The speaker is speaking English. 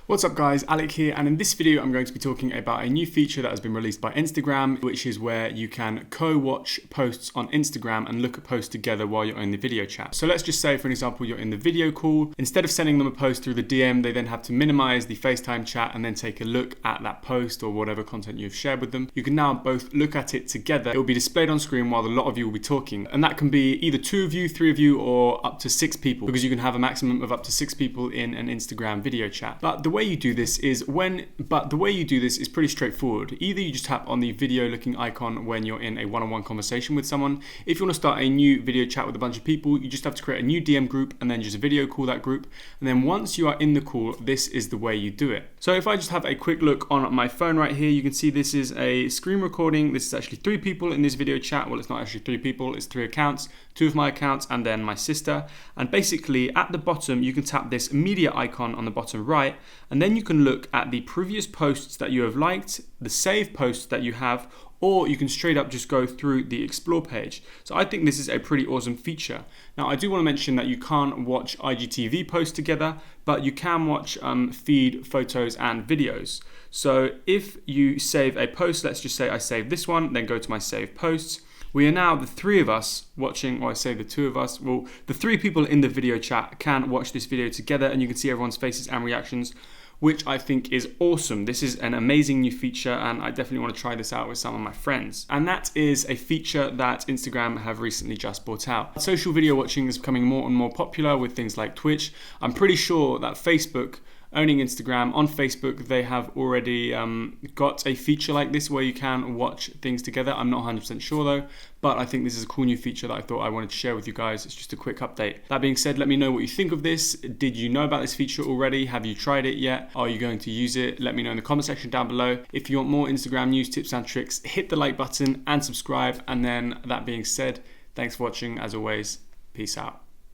What's up guys, Alec here, and in this video I'm going to be talking about a new feature that has been released by Instagram, which is where you can co-watch posts on Instagram and look at posts together while you're in the video chat. So let's just say, for an example, you're in the video call. Instead of sending them a post through the DM, they then have to minimize the FaceTime chat and then take a look at that post or whatever content you've shared with them. You can now both look at it together. It will be displayed on screen while a lot of you will be talking, and that can be either 2 of you, 3 of you, or up to 6 people, because you can have a maximum of up to 6 people in an Instagram video chat. But the way you do this is pretty straightforward. Either you just tap on the video looking icon when you're in a one-on-one conversation with someone. If you want to start a new video chat with a bunch of people, you just have to create a new DM group and then just video call that group. And then once you are in the call, this is the way you do it. So if I just have a quick look on my phone right here, you can see this is a screen recording. This is actually 3 people in this video chat. Well, it's not actually 3 people, it's 3 accounts, 2 of my accounts and then my sister. And basically at the bottom, you can tap this media icon on the bottom right, and then you can look at the previous posts that you have liked, the saved posts that you have, or you can straight up just go through the explore page. So I think this is a pretty awesome feature. Now I do want to mention that you can't watch IGTV posts together, but you can watch feed photos and videos. So if you save a post, let's just say I save this one, then go to my saved posts. We are now the 3 of us watching, or I say the 2 of us, well, the 3 people in the video chat can watch this video together and you can see everyone's faces and reactions, which I think is awesome. This is an amazing new feature and I definitely want to try this out with some of my friends. And that is a feature that Instagram have recently just brought out. Social video watching is becoming more and more popular with things like Twitch. I'm pretty sure that Facebook, owning Instagram, on Facebook they have already got a feature like this where you can watch things together. I'm not 100% sure though, but I think this is a cool new feature that I thought I wanted to share with you guys. It's just a quick update. That being said, let me know what you think of this. Did you know about this feature already? Have you tried it yet? Are you going to use it? Let me know in the comment section down below. If you want more Instagram news, tips and tricks, hit the like button and subscribe. And then that being said, thanks for watching as always. Peace out.